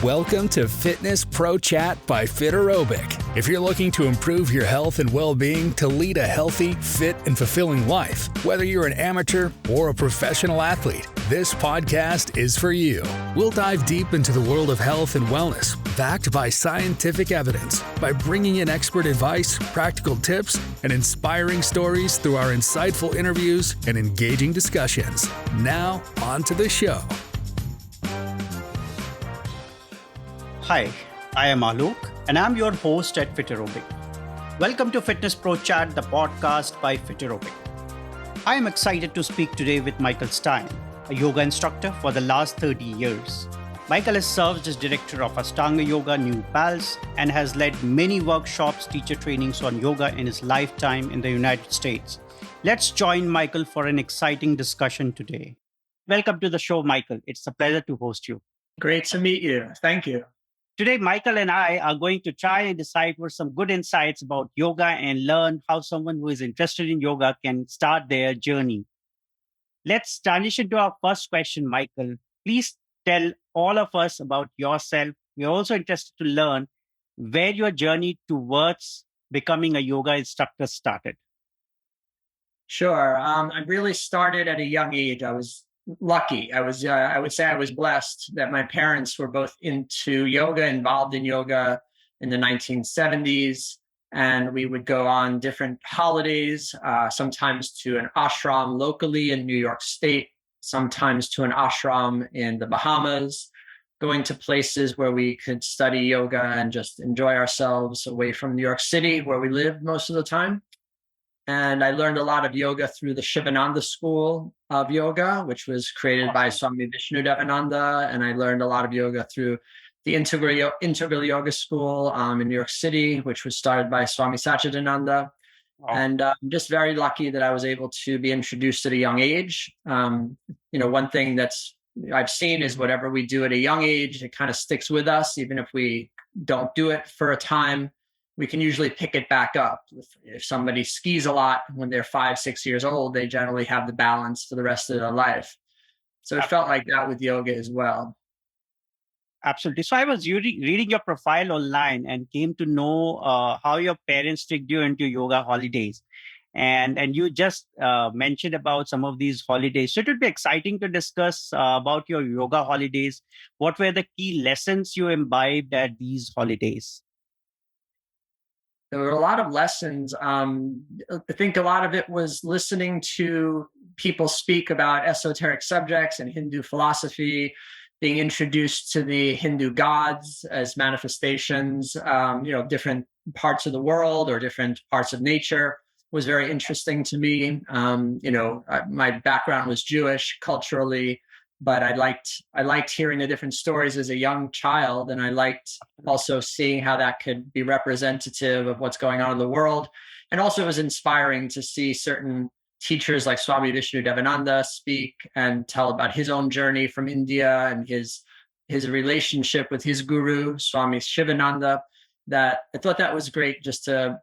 Welcome to Fitness Pro Chat by Fiterobic. If you're looking to improve your health and well-being to lead a healthy, fit, and fulfilling life, whether you're an amateur or a professional athlete, this podcast is for you. We'll dive deep into the world of health and wellness, backed by scientific evidence, by bringing in expert advice, practical tips, and inspiring stories through our insightful interviews and engaging discussions. Now, on to the show. Hi, I am Alok, and I'm your host at Fiterobic. Welcome to Fitness Pro Chat, the podcast by Fiterobic. I am excited to speak today with Michael Stein, a yoga instructor for the last 30 years. Michael has served as director of Ashtanga Yoga, New Paltz, and has led many workshops, teacher trainings on yoga in his lifetime in the United States. Let's join Michael for an exciting discussion today. Welcome to the show, Michael. It's a pleasure to host you. Great to meet you. Thank you. Today, Michael and I are going to try and decipher some good insights about yoga and learn how someone who is interested in yoga can start their journey. Let's transition to our first question, Michael. Please tell all of us about yourself. We're also interested to learn where your journey towards becoming a yoga instructor started. Sure. I really started at a young age. I was lucky. I would say I was blessed that my parents were both into yoga, involved in yoga in the 1970s. And we would go on different holidays, sometimes to an ashram locally in New York State, sometimes to an ashram in the Bahamas, going to places where we could study yoga and just enjoy ourselves away from New York City, where we lived most of the time. And I learned a lot of yoga through the Shivananda School of Yoga, which was created by Swami Vishnudevananda. And I learned a lot of yoga through the Integral Yoga School in New York City, which was started by Swami Satchidananda. Wow. And I'm just very lucky that I was able to be introduced at a young age. One thing I've seen is whatever we do at a young age, it kind of sticks with us, even if we don't do it for a time. We can usually pick it back up. If somebody skis a lot when they're 5, 6 years old, they generally have the balance for the rest of their life. So it felt like that with yoga as well. Absolutely. So I was reading your profile online and came to know how your parents took you into yoga holidays. And you just mentioned about some of these holidays. So it would be exciting to discuss about your yoga holidays. What were the key lessons you imbibed at these holidays? There were a lot of lessons. I think a lot of it was listening to people speak about esoteric subjects and Hindu philosophy, being introduced to the Hindu gods as manifestations, different parts of the world or different parts of nature was very interesting to me. My background was Jewish culturally, but I liked hearing the different stories as a young child. And I liked also seeing how that could be representative of what's going on in the world. And also it was inspiring to see certain teachers like Swami Vishnudevananda speak and tell about his own journey from India and his relationship with his guru, Swami Shivananda. That I thought that was great just to,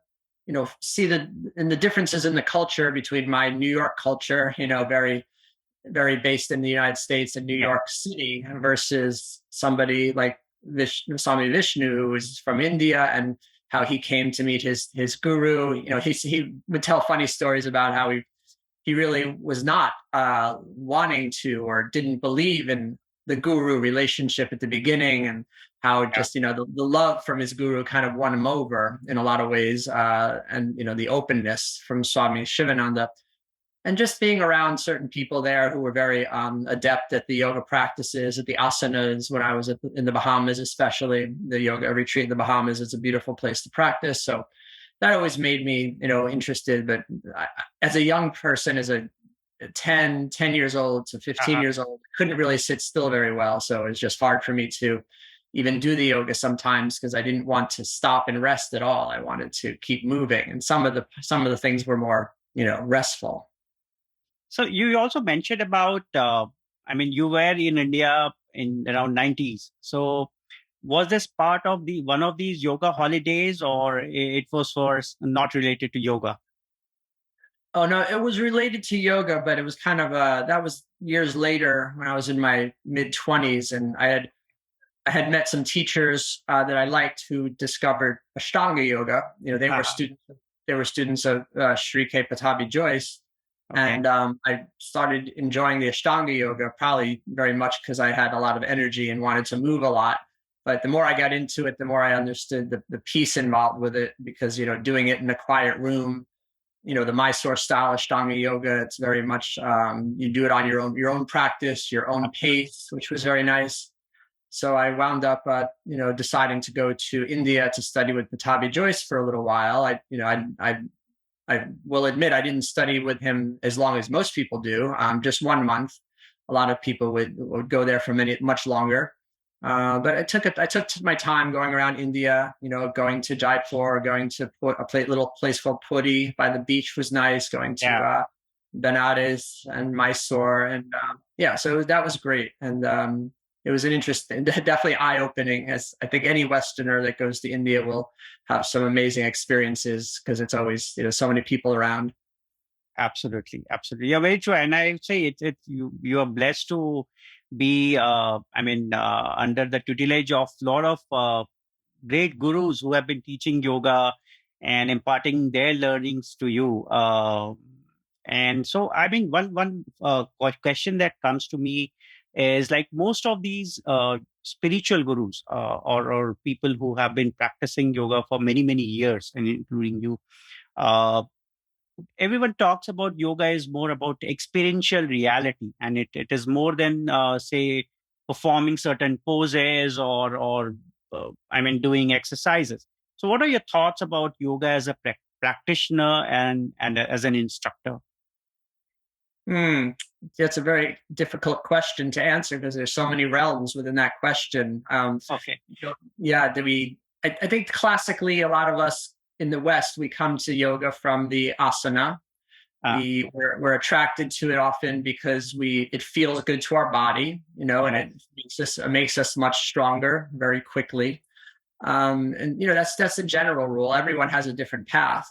see the differences in the culture between my New York culture, very very based in the United States and New York City versus somebody like Swami Vishnu, who was from India, and how he came to meet his guru. He would tell funny stories about how he really was not wanting to or didn't believe in the guru relationship at the beginning, and how just, the love from his guru kind of won him over in a lot of ways. And, the openness from Swami Shivananda. And just being around certain people there who were very adept at the yoga practices, at the asanas. When I was in the Bahamas, especially the yoga retreat in the Bahamas, is a beautiful place to practice. So that always made me, interested. But as a young person, as a 10 years old to 15 years old, couldn't really sit still very well. So it was just hard for me to even do the yoga sometimes because I didn't want to stop and rest at all. I wanted to keep moving. And some of the things were more, restful. So you also mentioned about, you were in India in around 90s. So was this part of one of these yoga holidays, or it was not related to yoga? Oh, no, it was related to yoga, but it was kind of that was years later when I was in my mid 20s, and I had I had met some teachers that I liked who discovered Ashtanga yoga. They were Uh-huh. students. They were students of Sri K. Patabi Joyce, Okay. and I started enjoying the Ashtanga yoga probably very much because I had a lot of energy and wanted to move a lot. But the more I got into it, the more I understood the peace involved with it, because doing it in a quiet room, the Mysore style Ashtanga yoga, it's very much you do it on your own practice, your own pace, which was very nice. So I wound up, deciding to go to India to study with Patabi Joyce for a little while. I will admit I didn't study with him as long as most people do, just 1 month. A lot of people would go there for much longer. But I took my time going around India, going to Jaipur, going to little place called Puri by the beach was nice, going to Yeah. Benares and Mysore. And yeah, so that was great. And it was an interesting, definitely eye-opening, as I think any Westerner that goes to India will have some amazing experiences, because it's always, so many people around. Absolutely, absolutely. Yeah, very true. And I say you are blessed to be under the tutelage of a lot of great gurus who have been teaching yoga and imparting their learnings to you. And so, I mean, one question that comes to me is, like, most of these spiritual gurus, or people who have been practicing yoga for many years, and including you. Uh, Everyone talks about yoga is more about experiential reality, and it is more than say performing certain poses, or doing exercises. So what are your thoughts about yoga as a practitioner and as an instructor? Hmm. That's a very difficult question to answer, because there's so many realms within that question. Okay. Yeah, I think classically, a lot of us in the West, we come to yoga from the asana. uh, We're attracted to it often because it feels good to our body, and yeah, it makes us much stronger very quickly. And that's the general rule. Everyone has a different path.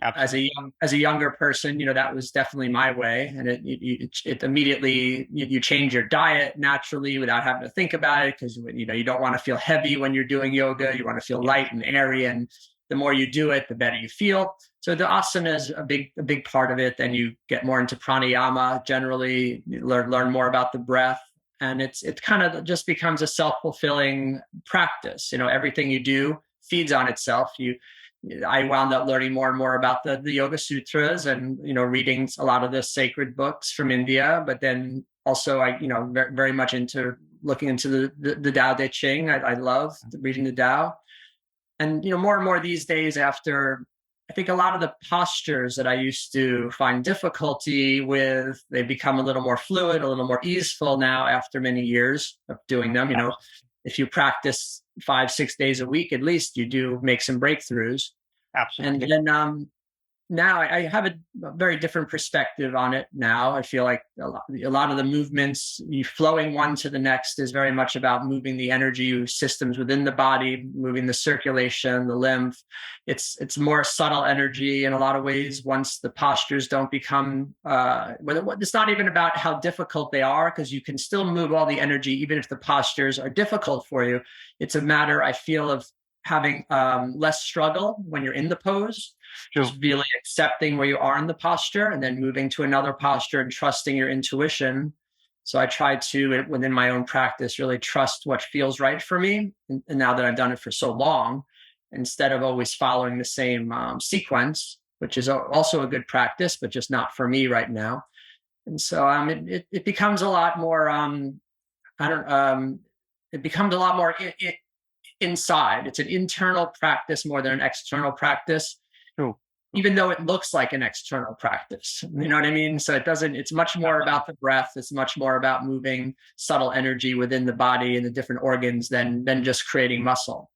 absolutely. As a younger person, that was definitely my way, and it immediately, you change your diet naturally without having to think about it, because you don't want to feel heavy when you're doing yoga. You want to feel Yeah, light and airy, and the more you do it, the better you feel. So the asana is a big part of it. Then you get more into pranayama. Generally, you learn more about the breath, and it kind of just becomes a self-fulfilling practice. Everything you do feeds on itself. I wound up learning more and more about the Yoga Sutras, and reading a lot of the sacred books from India. But then also, I very much into looking into the Tao Te Ching. I love reading the Tao. And more and more these days, after, I think, a lot of the postures that I used to find difficulty with, they become a little more fluid, a little more easeful now after many years of doing them. If you practice 5-6 days a week, at least, you do make some breakthroughs. And absolutely. then now I have a very different perspective on it now. I feel like a lot of the movements, you flowing one to the next, is very much about moving the energy systems within the body, moving the circulation, the lymph. It's more subtle energy in a lot of ways. Once the postures don't become, it's not even about how difficult they are, because you can still move all the energy even if the postures are difficult for you. It's a matter, I feel, of having less struggle when you're in the pose, True. just really accepting where you are in the posture, and then moving to another posture and trusting your intuition. So I try to, within my own practice, really trust what feels right for me. And now that I've done it for so long, instead of always following the same sequence, which is also a good practice, but just not for me right now. And so it becomes a lot more, I don't, it becomes a lot more inside. It's an internal practice more than an external practice, True. even though it looks like an external practice. You know what I mean? So it's much more about the breath. It's much more about moving subtle energy within the body and the different organs than just creating muscle.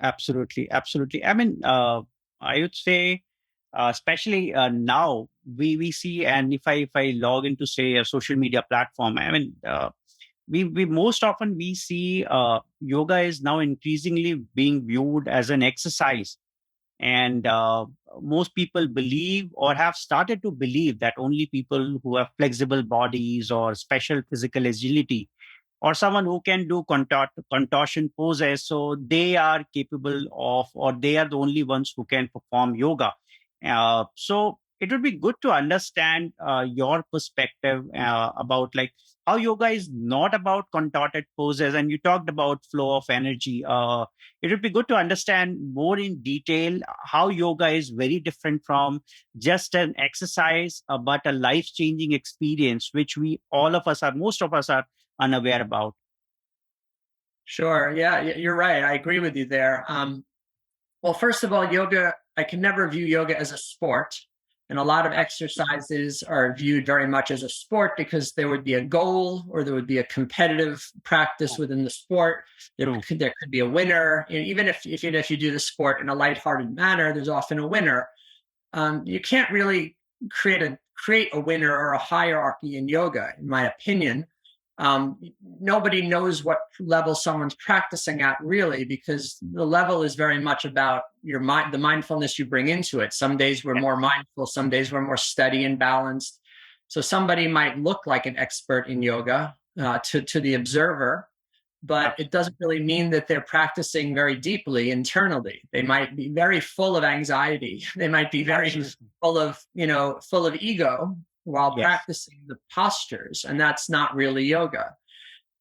Absolutely, absolutely. I mean, I would say, especially now, we see, and if I log into, say, a social media platform, I mean, we most often we see yoga is now increasingly being viewed as an exercise, and most people believe, or have started to believe, that only people who have flexible bodies or special physical agility or someone who can do contortion poses. So they are capable of, or they are the only ones who can perform yoga. So it would be good to understand your perspective about like how yoga is not about contorted poses. And you talked about flow of energy. It would be good to understand more in detail how yoga is very different from just an exercise, but a life changing experience, which most of us are unaware about. Sure. Yeah, you're right. I agree with you there. Well, first of all, yoga, I can never view yoga as a sport. And a lot of exercises are viewed very much as a sport because there would be a goal or there would be a competitive practice within the sport. True. There could be a winner. Even if you do the sport in a lighthearted manner, there's often a winner. You can't really create a winner or a hierarchy in yoga, in my opinion. Nobody knows what level someone's practicing at really, because the level is very much about your mind, the mindfulness you bring into it. Some days we're more mindful, some days we're more steady and balanced. So somebody might look like an expert in yoga to the observer, but it doesn't really mean that they're practicing very deeply internally. They might be very full of anxiety. They might be very full of ego while Yes. practicing the postures, and that's not really yoga.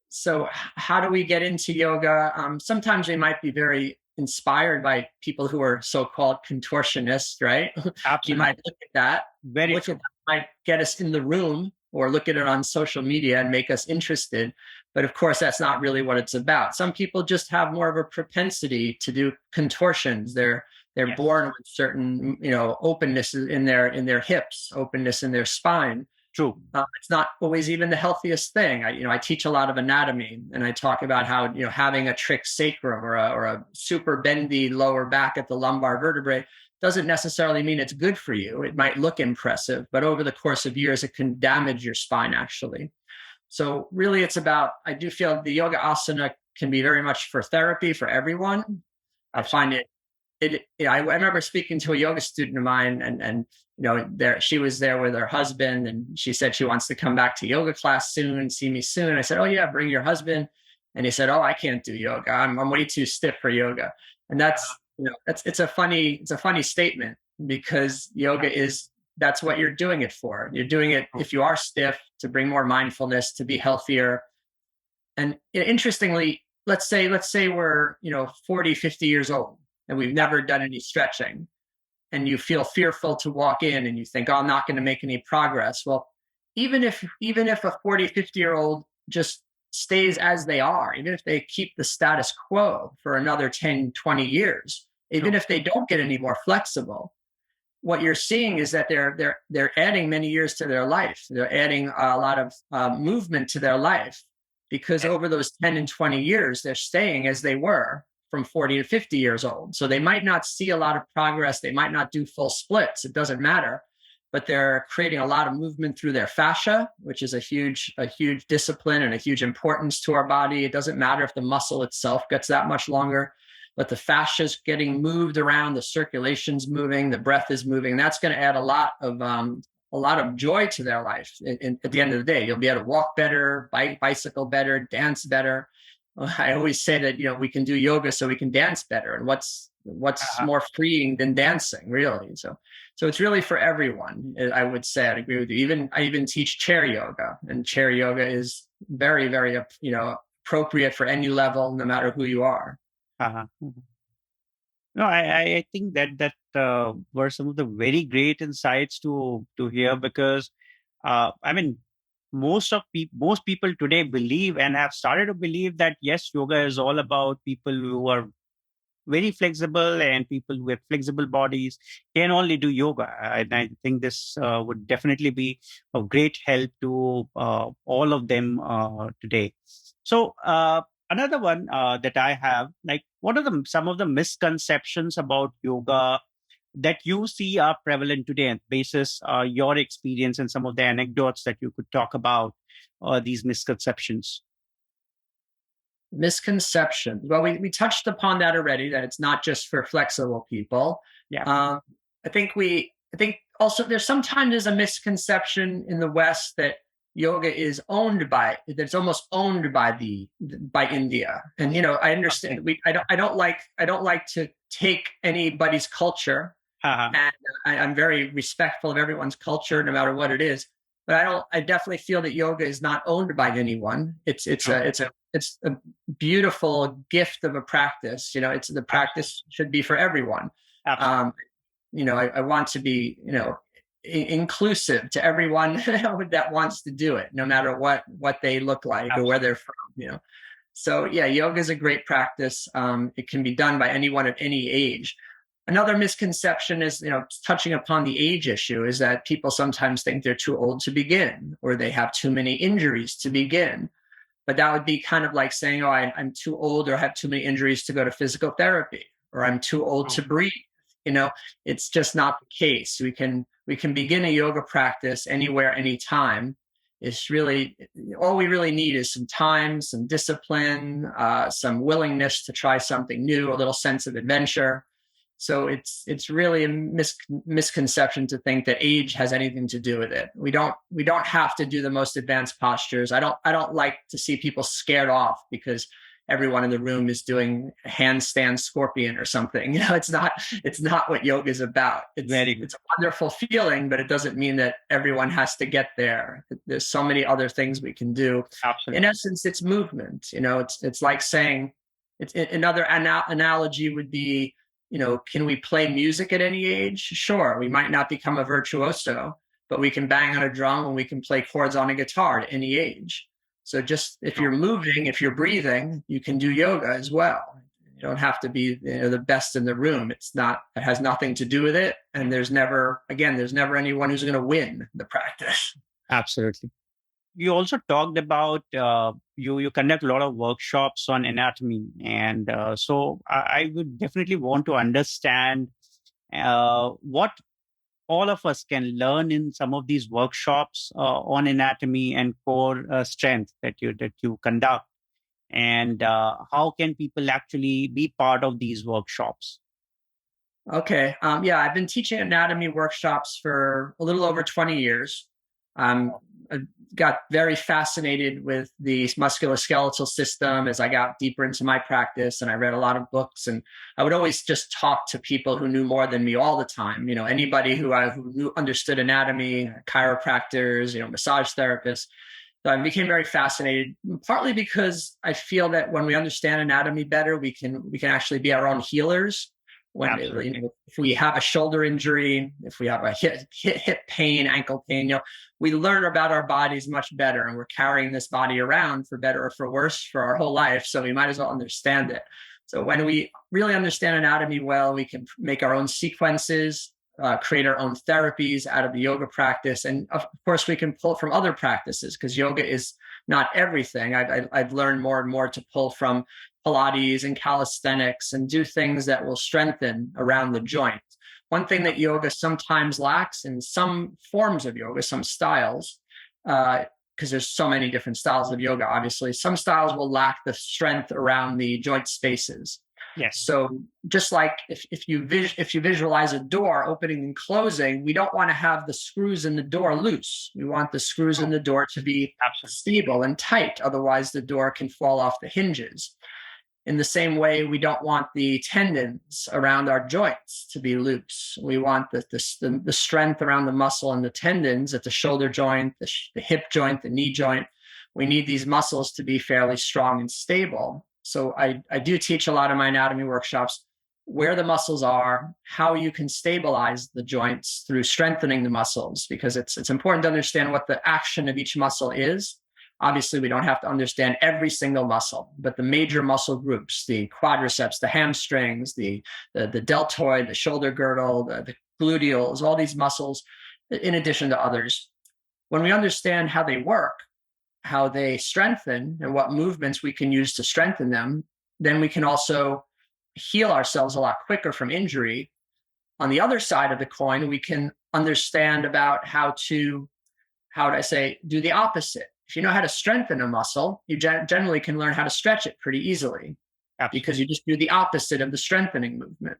So how do we get into yoga? Sometimes we might be very inspired by people who are so-called contortionists, right? You Absolutely. might look at that, Very look true. at that might get us in the room, or look at it on social media and make us interested. But of course, that's not really what it's about. Some people just have more of a propensity to do contortions. They're Yes. born with certain, openness in their hips, openness in their spine. True. It's not always even the healthiest thing. I teach a lot of anatomy, and I talk about how having a trick sacrum or a super bendy lower back at the lumbar vertebrae doesn't necessarily mean it's good for you. It might look impressive, but over the course of years, it can damage your spine actually. So really, it's about. I do feel the yoga asana can be very much for therapy for everyone. I find I remember speaking to a yoga student of mine, and there she was there with her husband, and she said she wants to come back to yoga class soon, see me soon. I said, oh yeah, bring your husband. And he said, oh, I can't do yoga. I'm way too stiff for yoga. And it's a funny statement, because yoga is, that's what you're doing it for. You're doing it, if you are stiff, to bring more mindfulness, to be healthier. And interestingly, let's say we're 40, 50 years old and we've never done any stretching, and you feel fearful to walk in and you think, oh, I'm not going to make any progress. Well, even if a 40, 50-year-old just stays as they are, even if they keep the status quo for another 10, 20 years, even if they don't get any more flexible, what you're seeing is that they're adding many years to their life. They're adding a lot of movement to their life, because over those 10 and 20 years, they're staying as they were from 40 to 50 years old. So they might not see a lot of progress. They might not do full splits. It doesn't matter. But they're creating a lot of movement through their fascia, which is a huge discipline and a huge importance to our body. It doesn't matter if the muscle itself gets that much longer, but the fascia is getting moved around, the circulation's moving, the breath is moving. And that's going to add a lot of joy to their life. At the end of the day, you'll be able to walk better, bicycle better, dance better. I always say that we can do yoga so we can dance better, and what's more freeing than dancing, really. So it's really for everyone. I would say, I'd agree with you. I even teach chair yoga, and chair yoga is very, very appropriate for any level, no matter who you are. Uh-huh. No, I think that were some of the very great insights to hear, because I mean, most people today believe and have started to believe that yes, yoga is all about people who are very flexible, and people with flexible bodies can only do yoga. And I think this would definitely be of great help to all of them today. So another one that I have, like, what are some of the misconceptions about yoga that you see are prevalent today, and basis your experience and some of the anecdotes that you could talk about these misconceptions? Misconceptions. Well, we touched upon that already, that it's not just for flexible people. Yeah. I think also there's sometimes a misconception in the West that yoga is that's almost owned by India. And I understand I don't like to take anybody's culture, Uh-huh. and I'm very respectful of everyone's culture, no matter what it is. But I definitely feel that yoga is not owned by anyone. True. It's a beautiful gift of a practice. It's the practice should be for everyone. Absolutely. I want to be, inclusive to everyone that wants to do it, no matter what they look like or where they're from. So yeah, yoga is a great practice. It can be done by anyone at any age. Another misconception is, touching upon the age issue, is that people sometimes think they're too old to begin, or they have too many injuries to begin. But that would be kind of like saying, oh, I'm too old or have too many injuries to go to physical therapy, or I'm too old to breathe. It's just not the case. We can begin a yoga practice anywhere, anytime. It's really, all we really need is some time, some discipline, some willingness to try something new, a little sense of adventure. So it's really a misconception to think that age has anything to do with it. We don't have to do the most advanced postures. I don't like to see people scared off because everyone in the room is doing handstand scorpion or something. It's not what yoga is about. It's a wonderful feeling, but it doesn't mean that everyone has to get there. There's so many other things we can do. Absolutely. In essence, it's movement. It's like saying, another analogy would be, can we play music at any age? Sure. We might not become a virtuoso, but we can bang on a drum and we can play chords on a guitar at any age. So just if you're moving, if you're breathing, you can do yoga as well. You don't have to be the best in the room. It has nothing to do with it. And there's never anyone who's going to win the practice. Absolutely. You also talked about you conduct a lot of workshops on anatomy, and so I would definitely want to understand what all of us can learn in some of these workshops on anatomy and core strength that you conduct, and how can people actually be part of these workshops? Okay. Yeah, I've been teaching anatomy workshops for a little over 20 years. I got very fascinated with the musculoskeletal system as I got deeper into my practice, and I read a lot of books, and I would always just talk to people who knew more than me all the time. Anybody who understood anatomy, chiropractors, massage therapists. So I became very fascinated, partly because I feel that when we understand anatomy better, we can actually be our own healers. If we have a shoulder injury, if we have a hip pain, ankle pain, we learn about our bodies much better, and we're carrying this body around for better or for worse for our whole life. So we might as well understand it. So when we really understand anatomy well, we can make our own sequences, create our own therapies out of the yoga practice. And of course, we can pull from other practices, because yoga is not everything. I've learned more and more to pull from Pilates and calisthenics and do things that will strengthen around the joint. One thing that yoga sometimes lacks in some forms of yoga, some styles, because there's so many different styles of yoga, obviously, some styles will lack the strength around the joint spaces. Yes. So just like if you visualize a door opening and closing, we don't want to have the screws in the door loose. We want the screws in the door to be stable and tight. Otherwise, the door can fall off the hinges. In the same way, we don't want the tendons around our joints to be loose. We want the strength around the muscle and the tendons at the shoulder joint, the hip joint, the knee joint. We need these muscles to be fairly strong and stable. So I do teach a lot of my anatomy workshops where the muscles are, how you can stabilize the joints through strengthening the muscles, because it's important to understand what the action of each muscle is. Obviously, we don't have to understand every single muscle, but the major muscle groups, the quadriceps, the hamstrings, the deltoid, the shoulder girdle, the gluteals, all these muscles, in addition to others. When we understand how they work, how they strengthen, and what movements we can use to strengthen them, then we can also heal ourselves a lot quicker from injury. On the other side of the coin, we can understand about how to do the opposite. If you know how to strengthen a muscle, you generally can learn how to stretch it pretty easily. Absolutely. Because you just do the opposite of the strengthening movement.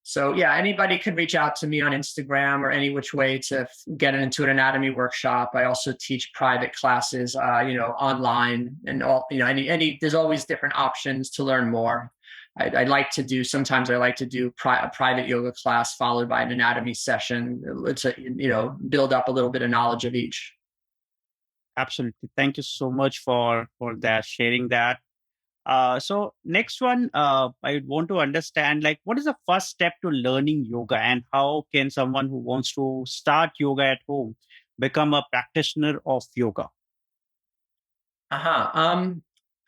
So yeah, anybody can reach out to me on Instagram or any which way to get into an anatomy workshop. I also teach private classes, online and all, there's always different options to learn more. Sometimes I like to do a private yoga class followed by an anatomy session. It's build up a little bit of knowledge of each. Absolutely. Thank you so much for that, sharing that. So next one, I want to understand, like, what is the first step to learning yoga, and how can someone who wants to start yoga at home become a practitioner of yoga? Uh-huh.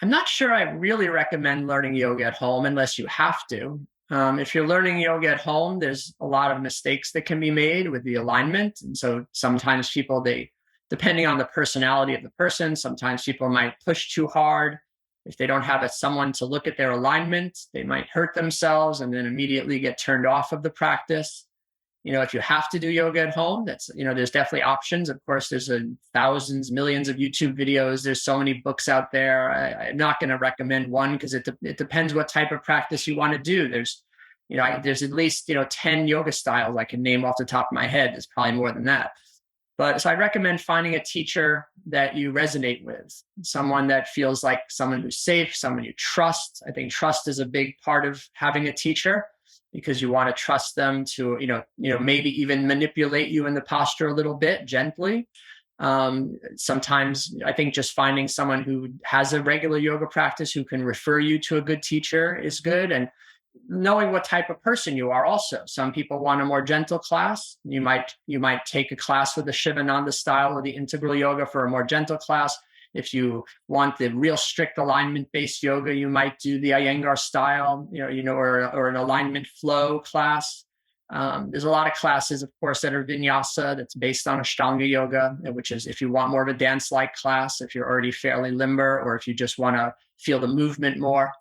I'm not sure I really recommend learning yoga at home unless you have to. If you're learning yoga at home, there's a lot of mistakes that can be made with the alignment. And so sometimes depending on the personality of the person, sometimes people might push too hard. If they don't have someone to look at their alignment, they might hurt themselves and then immediately get turned off of the practice. If you have to do yoga at home, there's definitely options. Of course, there's thousands, millions of YouTube videos. There's so many books out there. I'm not going to recommend one because it depends what type of practice you want to do. There's at least, 10 yoga styles I can name off the top of my head. There's probably more than that. But so I recommend finding a teacher that you resonate with, someone that feels like someone who's safe, someone you trust. I think trust is a big part of having a teacher, because you want to trust them to, maybe even manipulate you in the posture a little bit gently. Sometimes I think just finding someone who has a regular yoga practice who can refer you to a good teacher is good. And knowing what type of person you are also. Some people want a more gentle class. You might take a class with the Shivananda style or the integral yoga for a more gentle class. If you want the real strict alignment-based yoga, you might do the Iyengar style, or an alignment flow class. There's a lot of classes, of course, that are vinyasa, that's based on Ashtanga yoga, which is if you want more of a dance-like class, if you're already fairly limber, or if you just want to feel the movement more.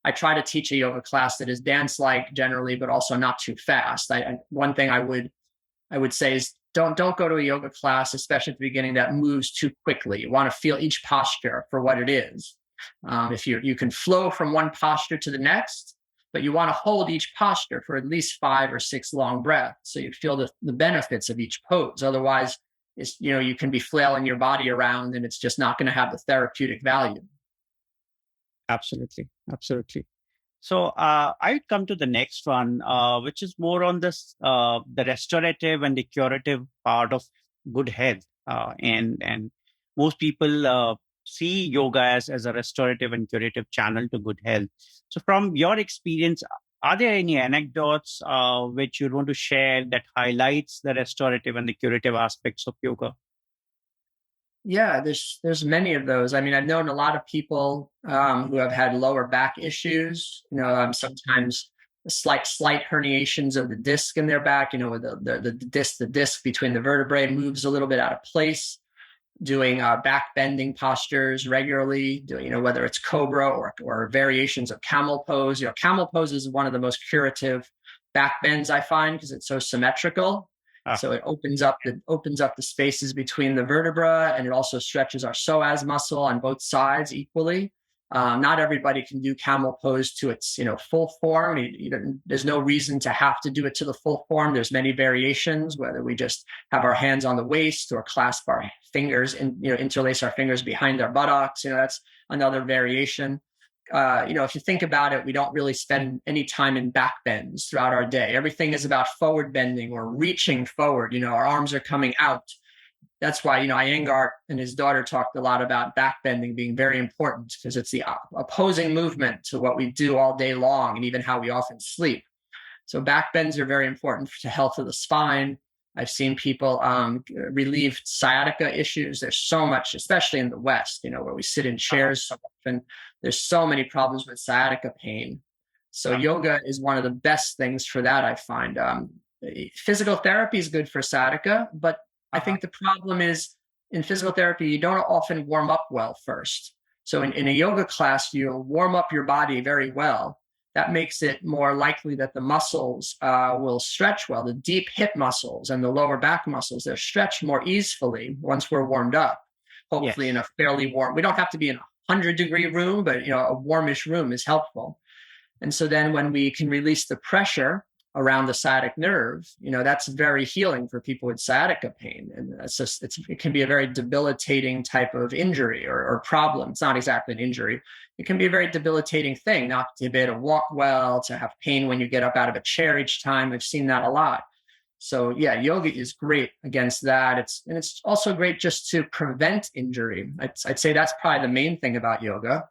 I try to teach a yoga class that is dance-like generally, but also not too fast. One thing I would say is don't go to a yoga class, especially at the beginning, that moves too quickly. You want to feel each posture for what it is. If you can flow from one posture to the next, but you want to hold each posture for at least 5 or 6 long breaths, so you feel the benefits of each pose. Otherwise, you can be flailing your body around, and it's just not going to have the therapeutic value. Absolutely. Absolutely. So I come to the next one, which is more on the restorative and the curative part of good health. And most people see yoga as a restorative and curative channel to good health. So from your experience, are there any anecdotes which you want to share that highlights the restorative and the curative aspects of yoga? Yeah, there's many of those. I mean, I've known a lot of people who have had lower back issues. Sometimes slight herniations of the disc in their back. Where the disc between the vertebrae moves a little bit out of place. Doing back bending postures regularly. Doing whether it's cobra or variations of camel pose. Camel pose is one of the most curative back bends I find, because it's so symmetrical. So it opens up the spaces between the vertebra, and it also stretches our psoas muscle on both sides equally. Not everybody can do camel pose to its full form. There's no reason to have to do it to the full form. There's many variations, whether we just have our hands on the waist or clasp our fingers and interlace our fingers behind our buttocks. That's another variation. If you think about it, we don't really spend any time in back bends throughout our day. Everything is about forward bending or reaching forward. Our arms are coming out. That's why, Iyengar and his daughter talked a lot about back bending being very important, because it's the opposing movement to what we do all day long and even how we often sleep. So back bends are very important to health of the spine. I've seen people relieve sciatica issues. There's so much, especially in the West, where we sit in chairs so often. There's so many problems with sciatica pain. So yoga is one of the best things for that, I find. Physical therapy is good for sciatica, but I think the problem is in physical therapy, you don't often warm up well first. So in a yoga class, you'll warm up your body very well. That makes it more likely that the muscles will stretch well. The deep hip muscles and the lower back muscles, they're stretched more easily once we're warmed up. Hopefully in a fairly warm, we don't have to be in a 100-degree room, but a warmish room is helpful. And so then when we can release the pressure around the sciatic nerve, that's very healing for people with sciatica pain. And it can be a very debilitating type of injury or problem. It's not exactly an injury. It can be a very debilitating thing, not to be able to walk well, to have pain when you get up out of a chair each time. I've seen that a lot. So yeah, yoga is great against that. It's also great just to prevent injury. I'd say that's probably the main thing about yoga,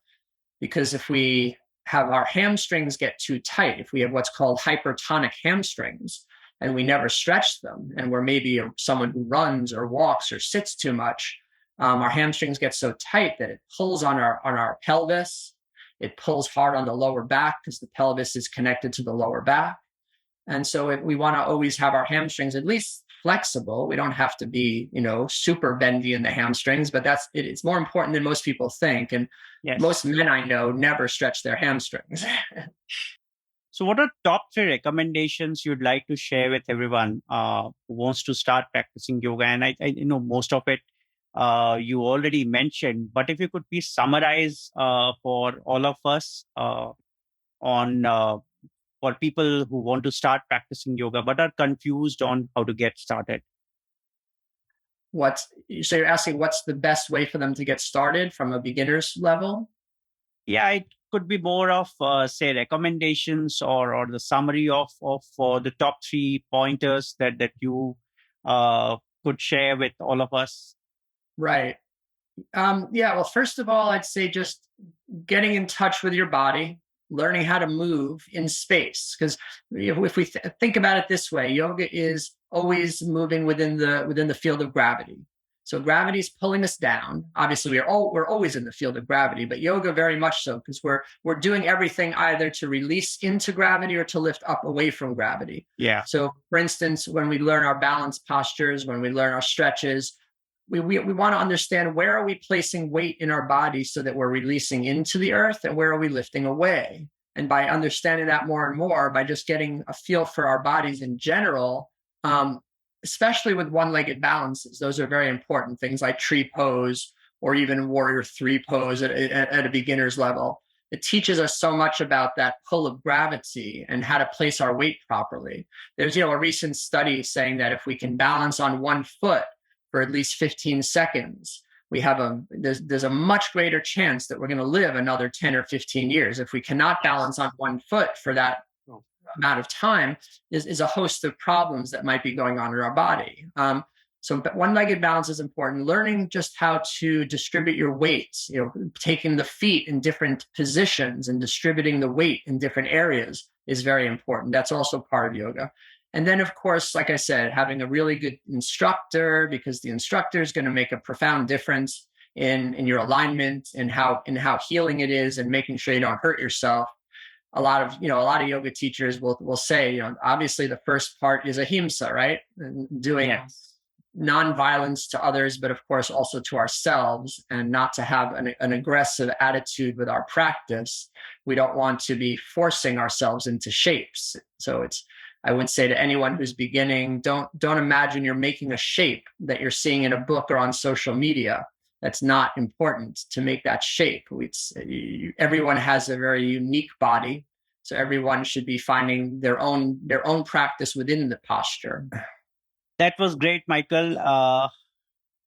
because if we have our hamstrings get too tight, if we have what's called hypertonic hamstrings and we never stretch them, and we're maybe someone who runs or walks or sits too much, our hamstrings get so tight that it pulls on our pelvis. It pulls hard on the lower back because the pelvis is connected to the lower back. And so we want to always have our hamstrings at least flexible. We don't have to be, super bendy in the hamstrings, but it's more important than most people think. And Yes. most men I know never stretch their hamstrings. So what are top 3 recommendations you'd like to share with everyone who wants to start practicing yoga? And I know most of it you already mentioned, but if you could please summarize for all of us for people who want to start practicing yoga but are confused on how to get started. So you're asking what's the best way for them to get started from a beginner's level? Yeah, it could be more of say recommendations or the summary of the top 3 pointers that you could share with all of us. Right. Well, first of all, I'd say just getting in touch with your body, learning how to move in space. Because if we think about it this way, yoga is always moving within the field of gravity. So gravity is pulling us down. Obviously, we're always in the field of gravity, but yoga very much so, because we're doing everything either to release into gravity or to lift up away from gravity. Yeah. So, for instance, when we learn our balance postures, when we learn our stretches, we want to understand, where are we placing weight in our body so that we're releasing into the earth, and where are we lifting away? And by understanding that more and more, by just getting a feel for our bodies in general, especially with one-legged balances, those are very important. Things like tree pose or even warrior 3 pose at a beginner's level. It teaches us so much about that pull of gravity and how to place our weight properly. There's a recent study saying that if we can balance on one foot for at least 15 seconds, there's a much greater chance that we're going to live another 10 or 15 years. If we cannot balance on one foot for that amount of time, is a host of problems that might be going on in our body. So one-legged balance is important. Learning just how to distribute your weights, taking the feet in different positions and distributing the weight in different areas is very important. That's also part of yoga. And then, of course, like I said, having a really good instructor, because the instructor is going to make a profound difference in your alignment and how healing it is, and making sure you don't hurt yourself. A lot of yoga teachers will say, obviously the first part is ahimsa, right? Doing non-violence to others, but of course also to ourselves, and not to have an aggressive attitude with our practice. We don't want to be forcing ourselves into shapes. So I would say to anyone who's beginning, don't imagine you're making a shape that you're seeing in a book or on social media. That's not important to make that shape. Everyone has a very unique body, so everyone should be finding their own practice within the posture. That was great, Michael.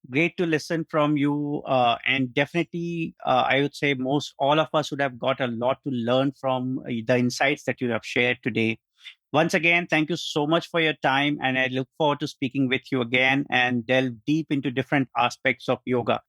Great to listen from you. And definitely, I would say all of us would have got a lot to learn from the insights that you have shared today. Once again, thank you so much for your time. And I look forward to speaking with you again and delve deep into different aspects of yoga.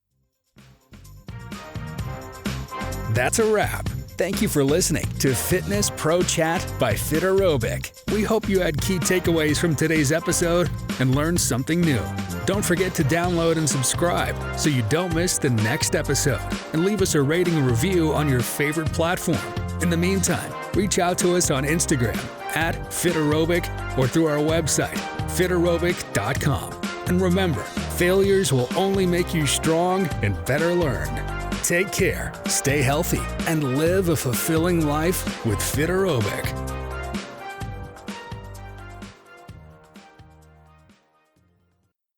That's a wrap. Thank you for listening to Fitness Pro Chat by Fiterobic. We hope you had key takeaways from today's episode and learned something new. Don't forget to download and subscribe so you don't miss the next episode, and leave us a rating and review on your favorite platform. In the meantime, reach out to us on Instagram @Fiterobic or through our website, fiterobic.com. And remember, failures will only make you strong and better learn. Take care, stay healthy, and live a fulfilling life with Fiterobic.